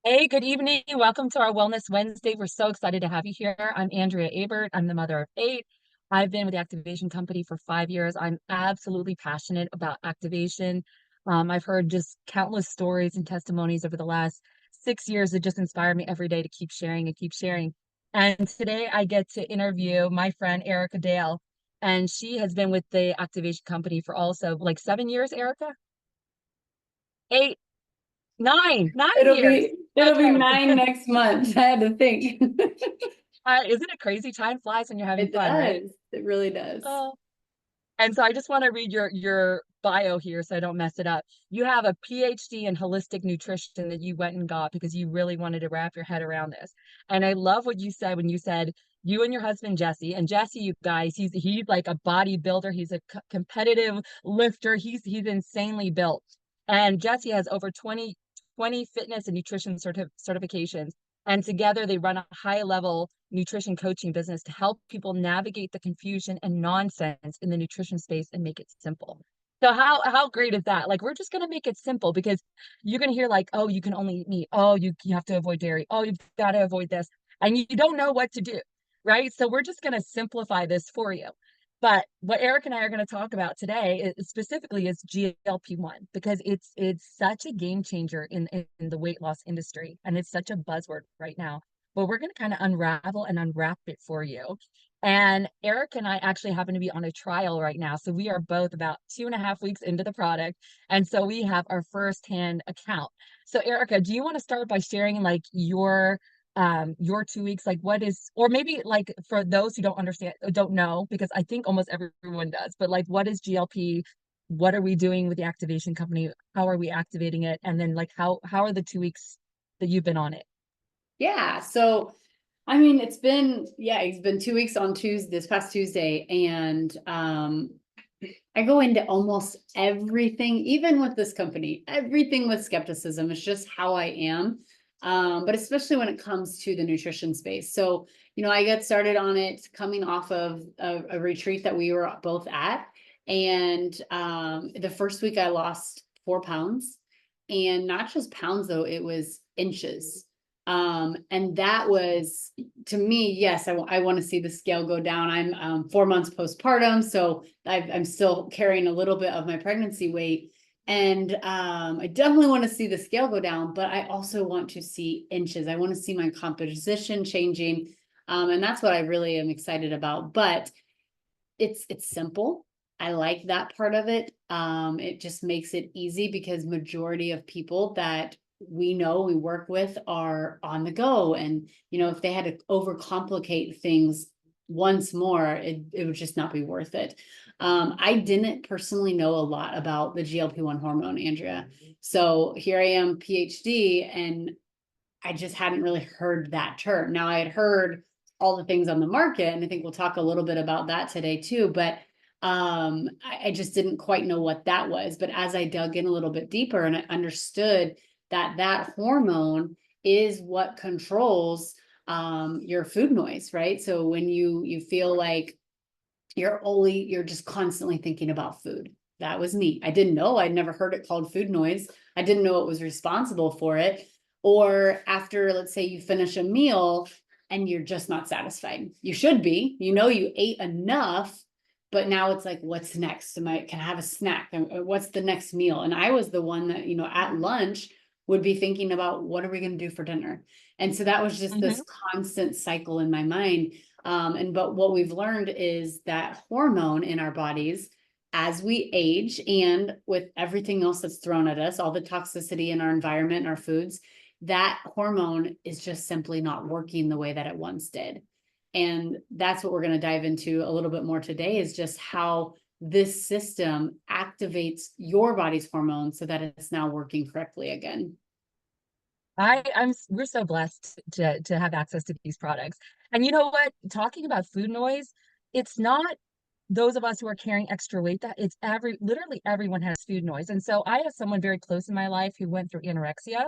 Hey, good evening. Welcome to our Wellness Wednesday. We're so excited to have you here. I'm Andrea Abert. I'm the mother of eight. I've been with the Activation Company for 5 years. I'm absolutely passionate about activation. I've heard just countless stories and testimonies over the last 6 years that just inspire me every day to keep sharing and keep sharing. And today I get to interview my friend Erica Dale, and she has been with the Activation Company for also like 7 years, Erica? Eight, nine It'll years. be That's it'll be right. 9 next month. I had to think. Isn't it crazy? Time flies when you're having It fun, right? does. It really does. Oh. And so I just want to read your bio here so I don't mess it up. You have a PhD in holistic nutrition that you went and got because you really wanted to wrap your head around this. And I love what you said when you said you and your husband Jesse, and Jesse, you guys, he's like a bodybuilder, he's a competitive lifter, he's insanely built. And Jesse has over 20 fitness and nutrition certifications. And together they run a high level nutrition coaching business to help people navigate the confusion and nonsense in the nutrition space and make it simple. So how great is that? Like we're just gonna make it simple because you're gonna hear like, oh, you can only eat meat. Oh, you have to avoid dairy. Oh, you've got to avoid this, and you don't know what to do, right? So we're just gonna simplify this for you. But what Eric and I are going to talk about today specifically is GLP-1 because it's such a game changer in the weight loss industry and it's such a buzzword right now. But we're going to kind of unravel and unwrap it for you. And Eric and I actually happen to be on a trial right now. So we are both about 2.5 weeks into the product. And so we have our firsthand account. So Erica, do you want to start by sharing like your 2 weeks, like what is, or maybe like for those who don't understand, don't know, because I think almost everyone does, but like what is GLP? What are we doing with the activation company? How are we activating it? And then like how are the 2 weeks that you've been on it? Yeah. So I mean, it's been 2 weeks on Tuesday, this past Tuesday, and I go into almost everything, even with this company, everything with skepticism. It's just how I am. But especially when it comes to the nutrition space. So, I got started on it coming off of a retreat that we were both at. And the first week I lost 4 pounds. And not just pounds, though, it was inches. And that was, to me, yes, I want to see the scale go down. I'm 4 months postpartum, so I'm still carrying a little bit of my pregnancy weight. And I definitely want to see the scale go down, but I also want to see inches. I want to see my composition changing. And that's what I really am excited about. But it's simple. I like that part of it. It just makes it easy because majority of people that we work with are on the go. And, if they had to overcomplicate things once more, it would just not be worth it. I didn't personally know a lot about the GLP-1 hormone, Andrea. So here I am, PhD, and I just hadn't really heard that term. Now I had heard all the things on the market, and I think we'll talk a little bit about that today too. But I just didn't quite know what that was. But as I dug in a little bit deeper and I understood that hormone is what controls your food noise, right? So when you feel like you're just constantly thinking about food. That was me. I didn't know. I'd never heard it called food noise. I didn't know it was responsible for it. Or after, let's say, you finish a meal and you're just not satisfied. You should be. You ate enough, but now it's like, what's next? Can I have a snack? What's the next meal? And I was the one that, at lunch would be thinking about what are we going to do for dinner? And so that was just Mm-hmm. this constant cycle in my mind. But what we've learned is that hormone in our bodies, as we age and with everything else that's thrown at us, all the toxicity in our environment and our foods, that hormone is just simply not working the way that it once did. And that's what we're going to dive into a little bit more today, is just how this system activates your body's hormones so that it's now working correctly again. We're so blessed to have access to these products. And you know what? Talking about food noise, it's not those of us who are carrying extra weight that it's literally everyone has food noise. And so I have someone very close in my life who went through anorexia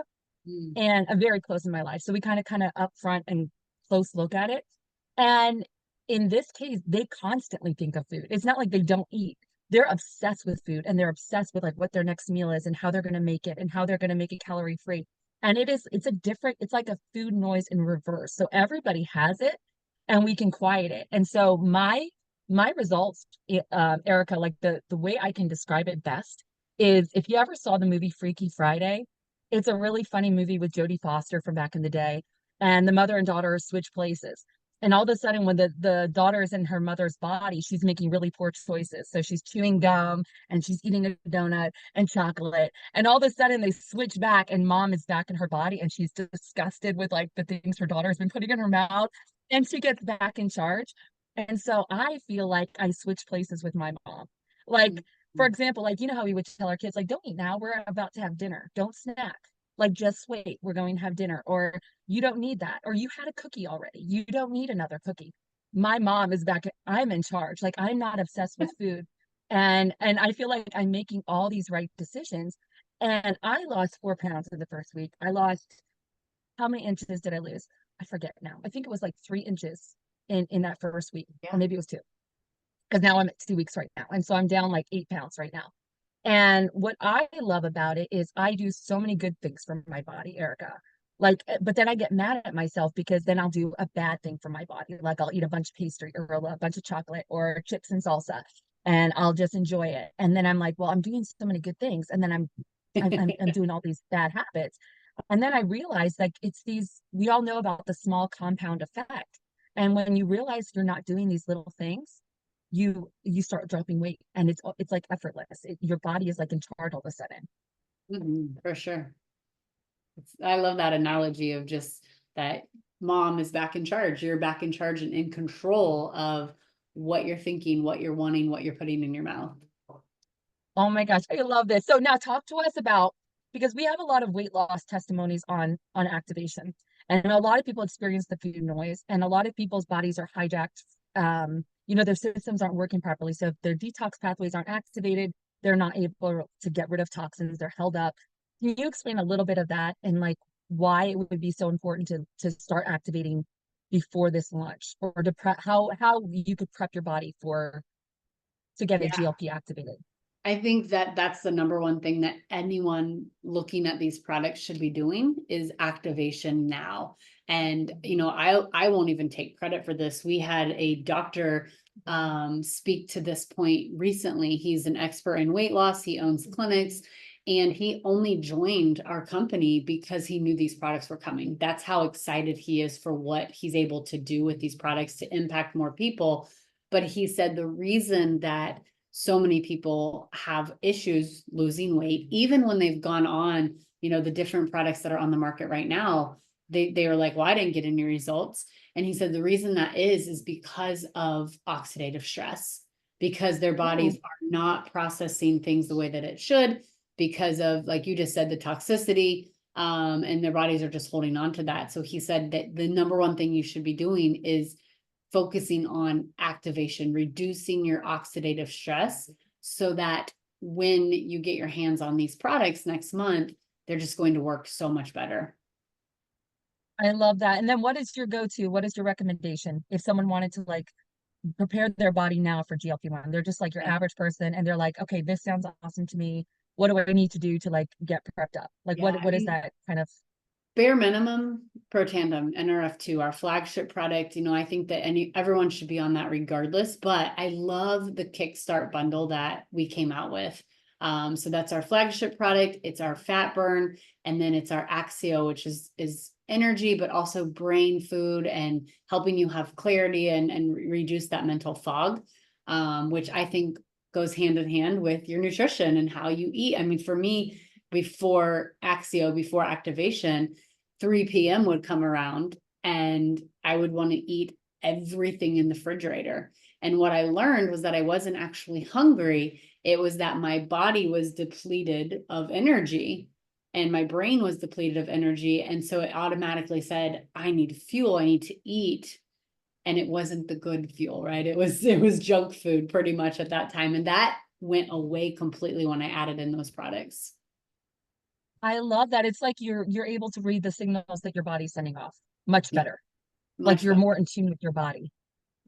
Mm. and a very close in my life. So we kind of upfront and close look at it. And in this case, they constantly think of food. It's not like they don't eat. They're obsessed with food and they're obsessed with like what their next meal is and how they're going to make it and how they're going to make it calorie free. And it's a different, it's like a food noise in reverse. So everybody has it and we can quiet it. And so my results, Erica, like the way I can describe it best is if you ever saw the movie Freaky Friday, it's a really funny movie with Jodie Foster from back in the day. And the mother and daughter switch places. And all of a sudden, when the daughter is in her mother's body, she's making really poor choices. So she's chewing gum and she's eating a donut and chocolate. And all of a sudden they switch back and mom is back in her body and she's disgusted with like the things her daughter has been putting in her mouth and she gets back in charge. And so I feel like I switch places with my mom. Like, for Mhm. example, like, you know how we would tell our kids, like, don't eat now, we're about to have dinner. Don't snack. Like, just wait, we're going to have dinner. Or you don't need that. Or you had a cookie already. You don't need another cookie. My mom is back, I'm in charge. Like, I'm not obsessed with food. And I feel like I'm making all these right decisions. And I lost 4 pounds in the first week. I lost, how many inches did I lose? I forget now. I think it was like 3 inches in that first week, or Yeah. maybe it was two, because now I'm at 2 weeks right now. And so I'm down like 8 pounds right now. And what I love about it is I do so many good things for my body, Erica. Like, but then I get mad at myself because then I'll do a bad thing for my body. Like I'll eat a bunch of pastry or a bunch of chocolate or chips and salsa, and I'll just enjoy it. And then I'm like, well, I'm doing so many good things, and then I'm doing all these bad habits. And then I realized like it's these, we all know about the small compound effect. And when you realize you're not doing these little things, you start dropping weight and it's like effortless. Your body is like in charge all of a sudden. Mhm, for sure. I love that analogy of just that mom is back in charge. You're back in charge and in control of what you're thinking, what you're wanting, what you're putting in your mouth. Oh my gosh, I love this. So now talk to us about, because we have a lot of weight loss testimonies on activation. And a lot of people experience the food noise and a lot of people's bodies are hijacked. Their systems aren't working properly. So if their detox pathways aren't activated, they're not able to get rid of toxins, they're held up. Can you explain a little bit of that and like why it would be so important to start activating before this launch, or to prep, how you could prep your body for to get a Yeah. GLP activated? I think that that's the number one thing that anyone looking at these products should be doing is activation now. And I won't even take credit for this. We had a doctor speak to this point recently. He's an expert in weight loss. He owns clinics, and he only joined our company because he knew these products were coming. That's how excited he is for what he's able to do with these products to impact more people. But he said the reason that so many people have issues losing weight, even when they've gone on, the different products that are on the market right now, they are like, well, I didn't get any results. And he said the reason that is because of oxidative stress, because their bodies Ooh. are not processing things the way that it should, because of, like you just said, the toxicity, and their bodies are just holding on to that. So he said that the number one thing you should be doing is focusing on activation, reducing your oxidative stress so that when you get your hands on these products next month, they're just going to work so much better. I love that. And then what is your go-to? What is your recommendation if someone wanted to like prepare their body now for GLP-1? They're just like your Yeah. average person and they're like, okay, this sounds awesome to me. What do I need to do to like get prepped up? Like Yeah. I what is mean, that kind of? bare minimum, Protandim, NRF2, our flagship product. I think that everyone should be on that regardless, but I love the Kickstart bundle that we came out with. So that's our flagship product. It's our fat burn, and then it's our Axio, which is energy, but also brain food and helping you have clarity and reduce that mental fog, which I think goes hand in hand with your nutrition and how you eat. I mean, for me, before Axio, before activation, 3 p.m. would come around and I would want to eat everything in the refrigerator. And what I learned was that I wasn't actually hungry. It was that my body was depleted of energy and my brain was depleted of energy. And so it automatically said, I need fuel, I need to eat. And it wasn't the good fuel, right? It was junk food pretty much at that time. And that went away completely when I added in those products. I love that. It's like you're able to read the signals that your body's sending off much Yeah, better. Like much you're better. more in tune with your body.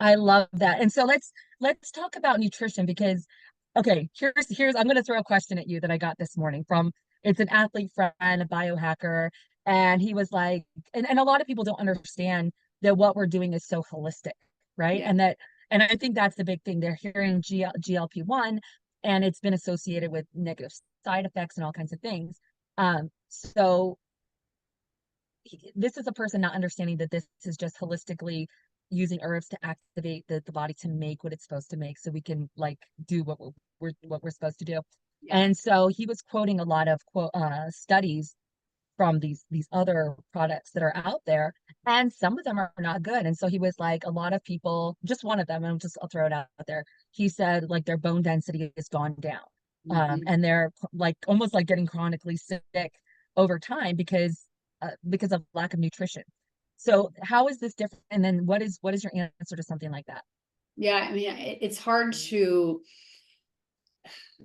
I love that. And so let's talk about nutrition because okay, here's I'm gonna throw a question at you that I got this morning from, it's an athlete friend, a biohacker, And he was like, and a lot of people don't understand that what we're doing is so holistic, right? Yeah. And I think that's the big thing. They're hearing GLP-1 and it's been associated with negative side effects and all kinds of things. So this is a person not understanding that this is just holistically using herbs to activate the body to make what it's supposed to make so we can like do what we're supposed to do. Yeah. And so he was quoting a lot of studies from these other products that are out there, and some of them are not good. And so he was like, a lot of people, just one of them, and I'll throw it out there. He said like their bone density has gone down, Hmm. and they're like almost like getting chronically sick over time because of lack of nutrition. So how is this different? And then what is your answer to something like that? Yeah. I mean, it's hard to,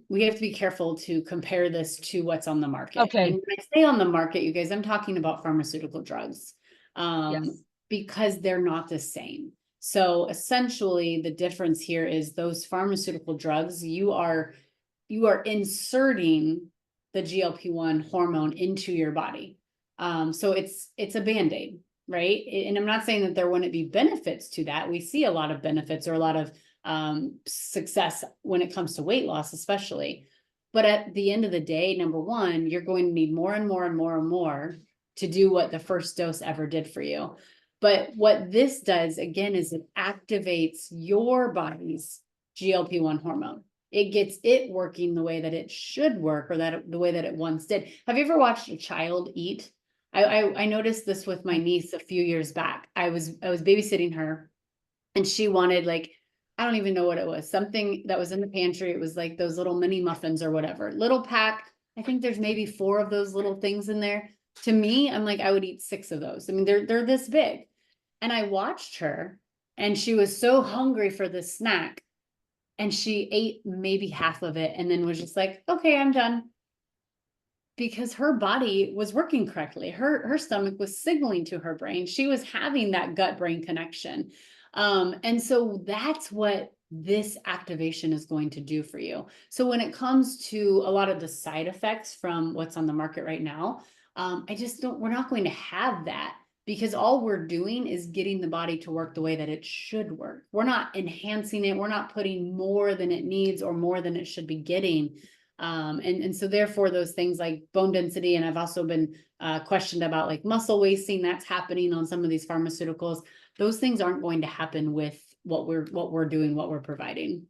we have to be careful to compare this to what's on the market. And Okay. when I say on the market, you guys, I'm talking about pharmaceutical drugs, Yes. because they're not the same. So essentially, the difference here is those pharmaceutical drugs, you are inserting the GLP-1 hormone into your body. So it's a band-aid, right? And I'm not saying that there wouldn't be benefits to that. We see a lot of benefits or a lot of success when it comes to weight loss, especially. But at the end of the day, number one, you're going to need more and more and more and more to do what the first dose ever did for you. But what this does again is it activates your body's GLP-1 hormone. It gets it working the way that it should work, or that the way that it once did. Have you ever watched a child eat? I noticed this with my niece a few years back. I was babysitting her, and she wanted, like, I don't even know what it was, something that was in the pantry. It was like those little mini muffins or whatever, little pack. I think there's maybe 4 of those little things in there. To me, I'm like, I would eat 6 of those. I mean, they're this big. And I watched her, and she was so hungry for this snack, and she ate maybe half of it and then was just like, okay, I'm done. Because her body was working correctly. Her stomach was signaling to her brain. She was having that gut brain connection. And so that's what this activation is going to do for you. So when it comes to a lot of the side effects from what's on the market right now, I just don't, we're not going to have that, because all we're doing is getting the body to work the way that it should work. We're not enhancing it. We're not putting more than it needs or more than it should be getting. And so therefore those things like bone density, and I've also been questioned about like muscle wasting that's happening on some of these pharmaceuticals. Those things aren't going to happen with what we're doing, what we're providing.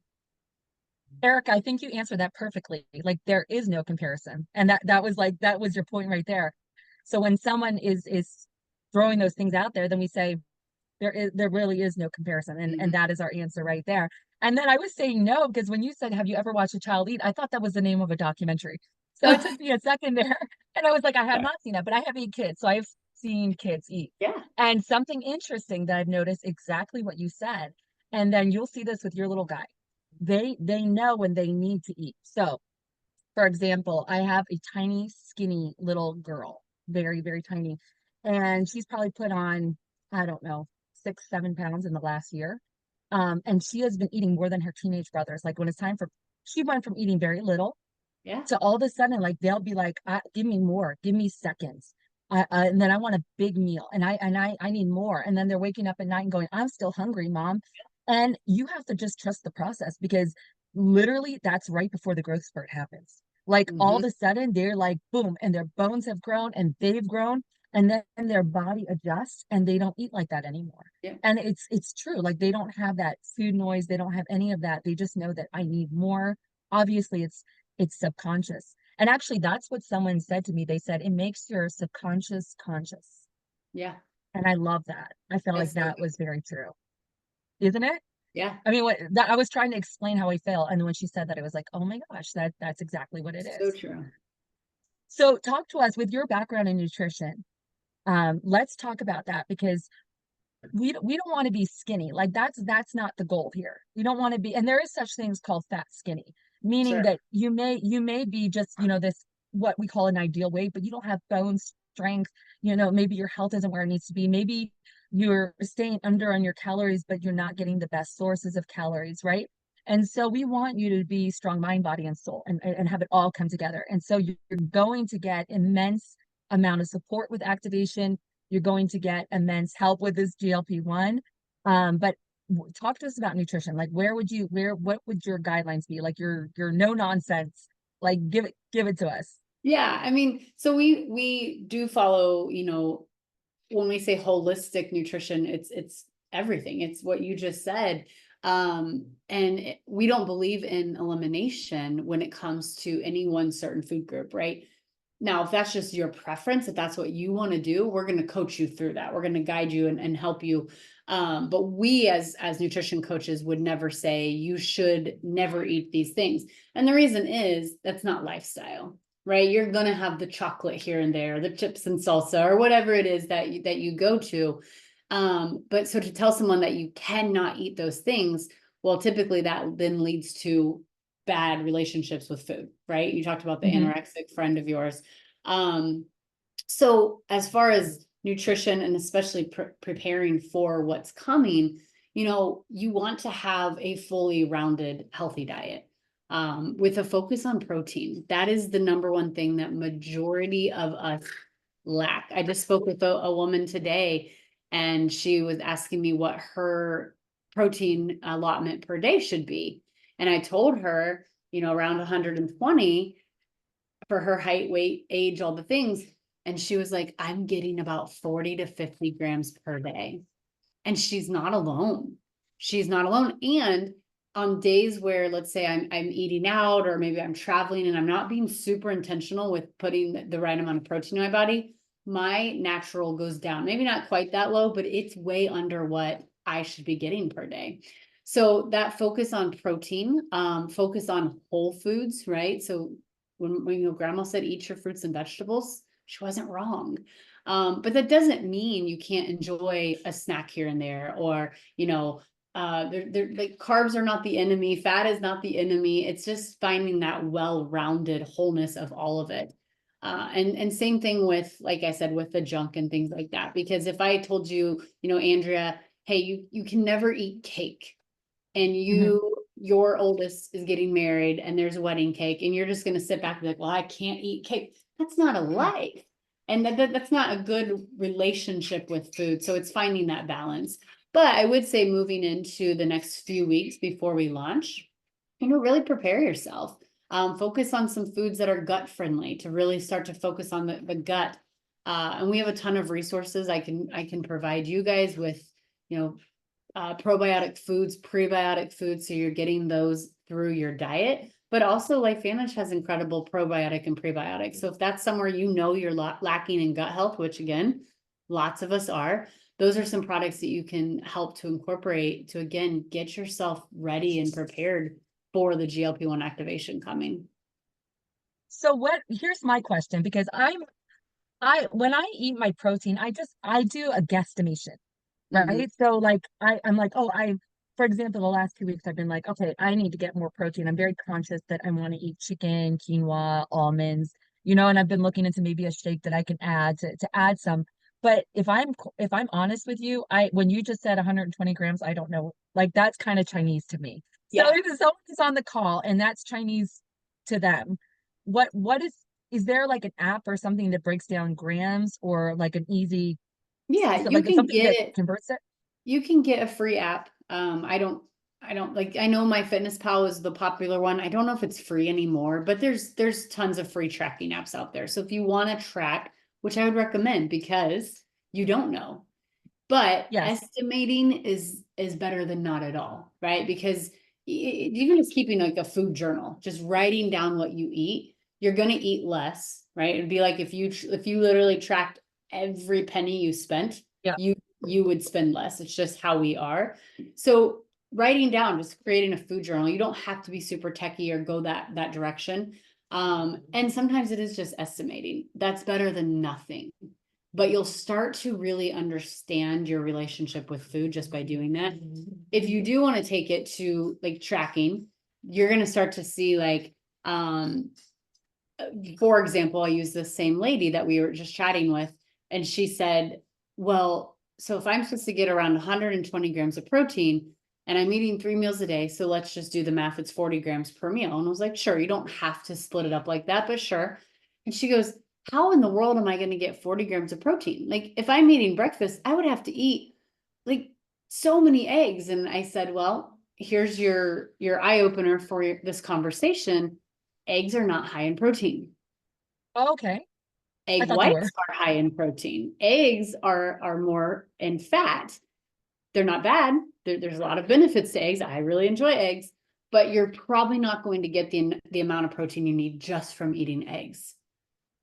Eric, I think you answered that perfectly. Like there is no comparison. And that was your point right there. So when someone is throwing those things out there, then we say there really is no comparison. And Mhm. that is our answer right there. And then I was saying no, because when you said, have you ever watched a child eat? I thought that was the name of a documentary. So it took me a second there. And I was like, I have not seen that, but I have 8 kids. So I've seen kids eat. Yeah. And something interesting that I've noticed exactly what you said. And then you'll see this with your little guy. They know when they need to eat. So for example, I have a tiny, skinny little girl, very, very tiny. And she's probably put on, I don't know, 6, 7 pounds in the last year. And she has been eating more than her teenage brothers. Like when it's time for, she went from eating very little Yeah. to all of a sudden, like they'll be like, give me more, give me seconds. And then I want a big meal and I need more. And then they're waking up at night and going, I'm still hungry, mom. And you have to just trust the process because literally that's right before the growth spurt happens. Like all Hmm. of a sudden they're like, boom, and their bones have grown and they've grown. And then their body adjusts and they don't eat like that anymore. Yeah. And it's true. Like they don't have that food noise. They don't have any of that. They just know that I need more. Obviously, it's subconscious. And actually, that's what someone said to me. They said it makes your subconscious conscious. Yeah. And I love that. I felt like That's so that good. was very true, isn't it? Yeah. I mean, what that I was trying to explain how I felt, and when she said that, it was like, oh my gosh, that's exactly what it So is. true. So, talk to us with your background in nutrition. Let's talk about that because we don't want to be skinny. Like that's not the goal here. We don't want to be, and there is such things called fat skinny, meaning Sure. that you may be just, this what we call an ideal weight, but you don't have bone strength, maybe your health isn't where it needs to be. Maybe you're staying under on your calories, but you're not getting the best sources of calories, right? And so we want you to be strong mind, body, and soul and have it all come together. And so you're going to get immense amount of support with activation. You're going to get immense help with this GLP-1. But talk to us about nutrition. Like, what would your guidelines be? Like your no nonsense. Like, give it to us. Yeah, I mean, so we do follow, when we say holistic nutrition, it's everything. It's what you just said. We don't believe in elimination when it comes to any one certain food group, right? Now, if that's just your preference, if that's what you want to do, we're going to coach you through that. We're going to guide you and help you. But we as nutrition coaches would never say you should never eat these things. And the reason is that's not lifestyle, right? You're going to have the chocolate here and there, the chips and salsa, or whatever it is that you go to. But so to tell someone that you cannot eat those things, well, typically that then leads to bad relationships with food, right? You talked about the Mhm. anorexic friend of yours. So as far as nutrition and especially preparing for what's coming, you want to have a fully rounded, healthy diet. With a focus on protein. That is the number one thing that majority of us lack. I just spoke with a woman today, and she was asking me what her protein allotment per day should be. And I told her, around 120 for her height, weight, age, all the things. And she was like, I'm getting about 40 to 50 grams per day. And she's not alone. She's not alone. And on days where, let's say I'm eating out, or maybe I'm traveling and I'm not being super intentional with putting the right amount of protein in my body, my natural goes down. Maybe not quite that low, but it's way under what I should be getting per day. So that focus on protein, focus on whole foods, right? So when grandma said eat your fruits and vegetables, she wasn't wrong. But that doesn't mean you can't enjoy a snack here and there, or they're like, carbs are not the enemy, fat is not the enemy. It's just finding that well-rounded wholeness of all of it. And same thing with, like I said, with the junk and things like that. Because if I told you, Andrea, hey, you can never eat cake, and Mhm. your oldest is getting married and there's a wedding cake, and you're just going to sit back and be like, well, I can't eat cake. That's not a life. And that's not a good relationship with food. So it's finding that balance. But I would say moving into the next few weeks before we launch, really prepare yourself. Focus on some foods that are gut friendly to really start to focus on the gut. And we have a ton of resources I can provide you guys with, probiotic foods, prebiotic foods, so you're getting those through your diet. But also, LifeVantage has incredible probiotic and prebiotics. So if that's somewhere you're lacking in gut health, which again, lots of us are, those are some products that you can help to incorporate to, again, get yourself ready and prepared for the GLP-1 activation coming. So here's my question, because when I eat my protein, I do a guesstimation, Mm-hmm. right? So like I'm like, oh, for example, the last 2 weeks I've been like, okay, I need to get more protein. I'm very conscious that I want to eat chicken, quinoa, almonds, and I've been looking into maybe a shake that I can add to add some. But if I'm honest with you, when you just said 120 grams, I don't know. Like, that's kind of Chinese to me. So Yeah. if someone is on the call and that's Chinese to them, what is there like an app or something that breaks down grams, or like an easy, Yeah, so like something that converts it? you can get a free app. I don't like, I know MyFitnessPal is the popular one. I don't know if it's free anymore, but there's tons of free tracking apps out there. So if you want to track, which I would recommend, because you don't know, but Yes. estimating is better than not at all, right? Because even just keeping like a food journal, just writing down what you eat, you're going to eat less, right? It'd be like if you literally tracked every penny you spent, Yeah. you would spend less. It's just how we are. So writing down, just creating a food journal, you don't have to be super techie or go that direction. And sometimes it is just estimating. That's better than nothing. But you'll start to really understand your relationship with food just by doing that. If you do want to take it to like tracking, you're going to start to see like, for example, I use the same lady that we were just chatting with, and she said, well, so if I'm supposed to get around 120 grams of protein and I'm eating 3 meals a day, so let's just do the math, it's 40 grams per meal. And I was like, sure, you don't have to split it up like that, but sure. And she goes, how in the world am I going to get 40 grams of protein? Like if I'm eating breakfast, I would have to eat like so many eggs. And I said, well, here's your eye opener for this conversation. Eggs are not high in protein. Oh, okay. I Egg thought they were. whites are high in protein. Eggs are more in fat. They're not bad. There's a lot of benefits to eggs. I really enjoy eggs, but you're probably not going to get the amount of protein you need just from eating eggs.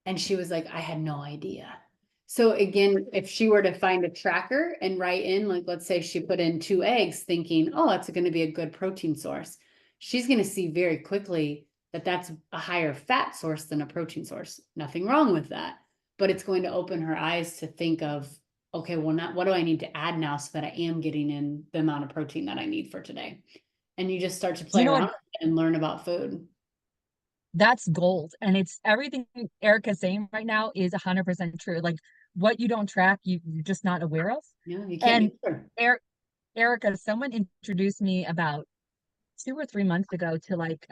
And she was like, I had no idea. So again, if she were to find a tracker and write in, like, let's say she put in 2 eggs thinking, oh, that's going to be a good protein source. She's going to see very quickly that that's a higher fat source than a protein source. Nothing wrong with that, but it's going to open her eyes to think of, okay, well, not what do I need to add now so that I am getting in the amount of protein that I need for today? And you just start to Do play you know what? around and learn about food. That's gold. And it's everything Erica's saying right now is 100% true. Like what you don't track, you're just not aware of. Yeah, you can't And be sure. er Erica, someone introduced me about 2 or 3 months ago to like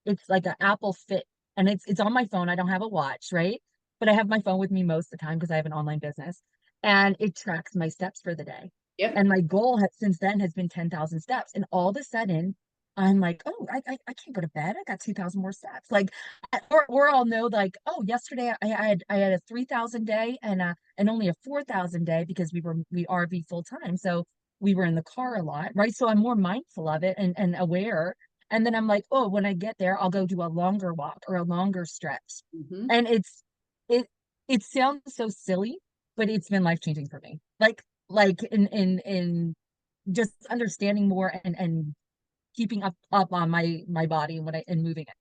it's like an Apple Fit, and it's on my phone. I don't have a watch, right? But I have my phone with me most of the time because I have an online business, and it tracks my steps for the day. Yep. And my goal has, since then has been 10,000 steps. And all of a sudden, I'm like, oh, I can't go to bed. I got 2,000 more steps. Like, or I'll know like, oh, yesterday I had a 3,000 day and only a 4,000 day because we RV full time. So we were in the car a lot, right? So I'm more mindful of it and aware. And then I'm like, oh, when I get there, I'll go do a longer walk or a longer stretch. Mm-hmm. And it it sounds so silly, but it's been life changing for me. Like in just understanding more and keeping up on my body and what I and moving it.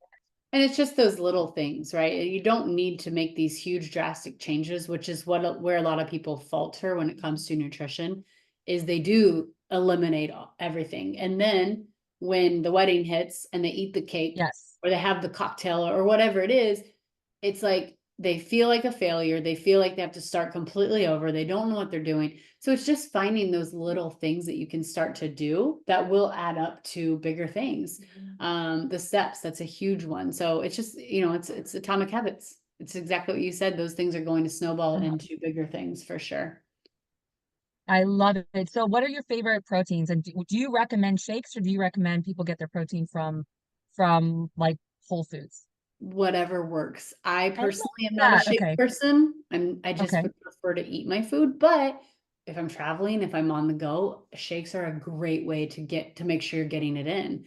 And it's just those little things, right? You don't need to make these huge drastic changes, which is where a lot of people falter when it comes to nutrition, is they do eliminate everything. And then when the wedding hits and they eat the cake Yes. or they have the cocktail or whatever it is, it's like they feel like a failure. They feel like they have to start completely over. They don't know what they're doing. So it's just finding those little things that you can start to do that will add up to bigger things. The steps, that's a huge one. So it's just, it's atomic habits. It's exactly what you said. Those things are going to snowball into bigger things for sure. I love it. So what are your favorite proteins? And do you recommend shakes or do you recommend people get their protein from like Whole Foods? Whatever works. I I love personally am not a that. shake Okay. person. I just Okay. would prefer to eat my food, but if I'm traveling, if I'm on the go, shakes are a great way to make sure you're getting it in.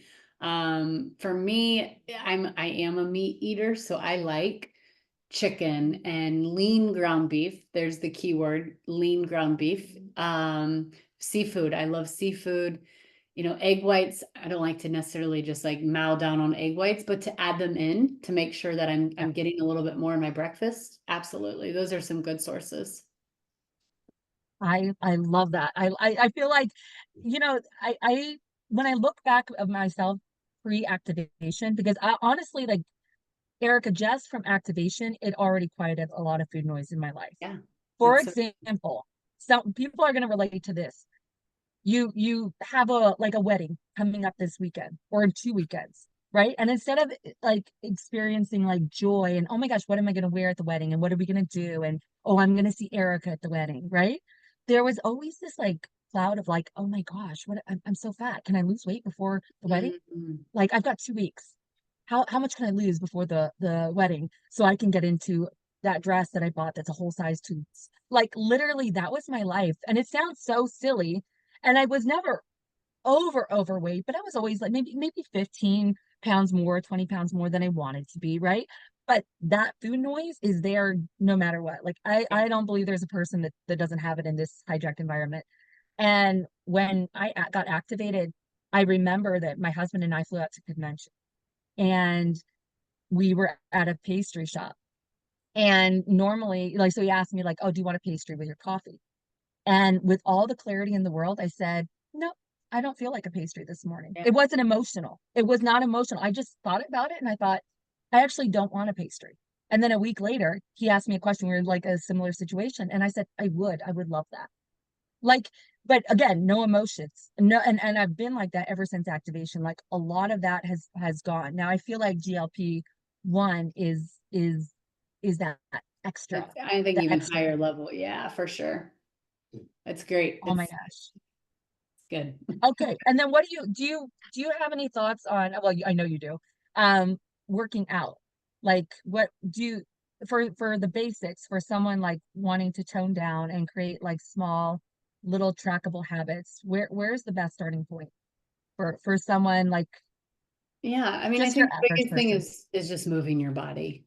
For me, I am a meat eater, so I like chicken and lean ground beef. There's the key word, lean ground beef. Seafood. I love seafood. Egg whites, I don't like to necessarily just like mow down on egg whites, but to add them in to make sure that Yeah. I'm getting a little bit more in my breakfast. Absolutely. Those are some good sources. I love that. I feel like, I when I look back of myself pre-activation, because I honestly like Erica, just from activation, it already quieted a lot of food noise in my life. Yeah. For That's so, example, some people are going to relate to this. You have a like a wedding coming up this weekend or in 2 weekends, right? And instead of like experiencing like joy and oh my gosh, what am I going to wear at the wedding and what are we going to do and oh, I'm going to see Erica at the wedding, right? There was always this like cloud of like, oh my gosh, what I'm so fat. Can I lose weight before the wedding? mm, Like I've got 2 weeks. How much can I lose before the wedding so I can get into that dress that I bought that's a whole size two? Like literally that was my life. And it sounds so silly. And I was never overweight, but I was always like maybe 15 pounds more, 20 pounds more than I wanted to be, right? But that food noise is there no matter what. Like yeah. I don't believe there's a person that doesn't have it in this hijacked environment. And when I got activated, I remember that my husband and I flew out to convention and we were at a pastry shop. And normally, like, so he asked me, like, oh, do you want a pastry with your coffee? And with all the clarity in the world, I said, no, I don't feel like a pastry this morning. Yeah. It wasn't emotional. It was not emotional. I just thought about it and I thought, I actually don't want a pastry. And then a week later, he asked me a question. We were in like a similar situation. And I said, I would love that. Like, but again, no emotions. No, and I've been like that ever since activation. Like a lot of that has gone. Now I feel like GLP-1 is that. extra. I think The even extra. higher level. Yeah, for sure. It's great. Oh my gosh. It's good. Okay. And then what do you have any thoughts on, well, I know you do, working out? Like what do you, for the basics, for someone like wanting to tone down and create like small little trackable habits, where's the best starting point for someone like Yeah, I mean, I just your think the average biggest thing person? is just moving your body.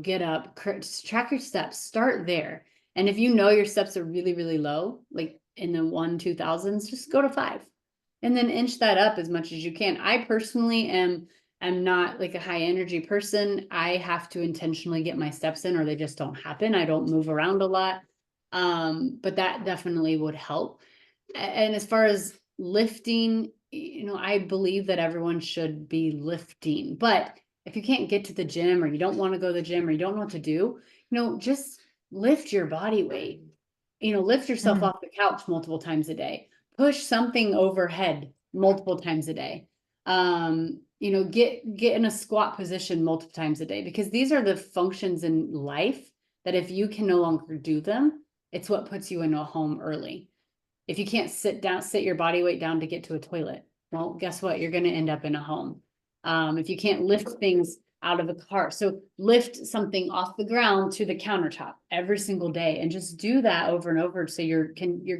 Get up, just track your steps, start there. And if you know your steps are really, really low, like in the 1, 2 thousands, just go to 5. And then inch that up as much as you can. I personally am not like a high energy person. I have to intentionally get my steps in or they just don't happen. I don't move around a lot. But that definitely would help. And as far as lifting, I believe that everyone should be lifting. But if you can't get to the gym or you don't want to go to the gym or you don't know what to do, just lift your body weight. Lift yourself Mhm. off the couch multiple times a day. Push something overhead multiple times a day. Get in a squat position multiple times a day because these are the functions in life that if you can no longer do them, it's what puts you in a home early. If you can't sit your body weight down to get to a toilet, well, guess what? You're going to end up in a home. If you can't lift things out of the car, so lift something off the ground to the countertop every single day, and just do that over and over, so you're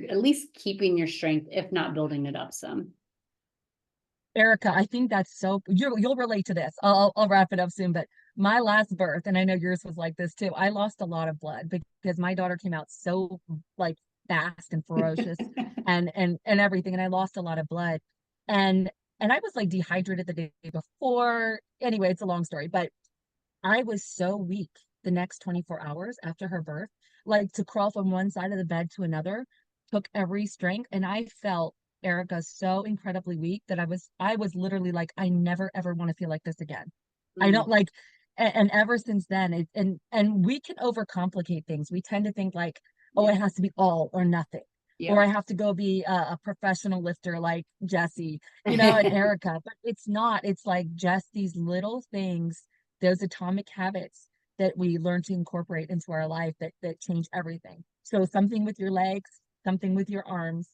at least keeping your strength, if not building it up some. Erica, I think that's so you'll relate to this. I'll wrap it up soon, but my last birth, and I know yours was like this too. I lost a lot of blood because my daughter came out so like fast and ferocious and everything, and I lost a lot of blood. And and I was like dehydrated the day before. Anyway, it's a long story, but I was so weak the next 24 hours after her birth, like to crawl from one side of the bed to another took every strength. And I felt Erica so incredibly weak that I was literally like, I never ever want to feel like this again. I don't Mm, like, and ever since then, and we can overcomplicate things. We tend to think like, oh, yeah. it has to be all or nothing. Or I Yep. have to go be a professional lifter like Jesse, and Erica, but it's not. It's like just these little things, those atomic habits that we learn to incorporate into our life that change everything. So something with your legs, something with your arms,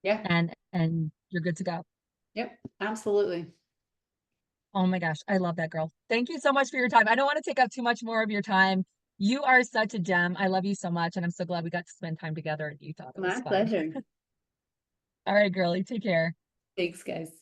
Yeah. and you're good to go. Yep. Absolutely. Oh my gosh, I love that girl. Thank you so much for your time. I don't want to take up too much more of your time. You are such a gem. I love you so much, and I'm so glad we got to spend time together in Utah. That was My fun. pleasure. All right, girlie, take care. Thanks, guys.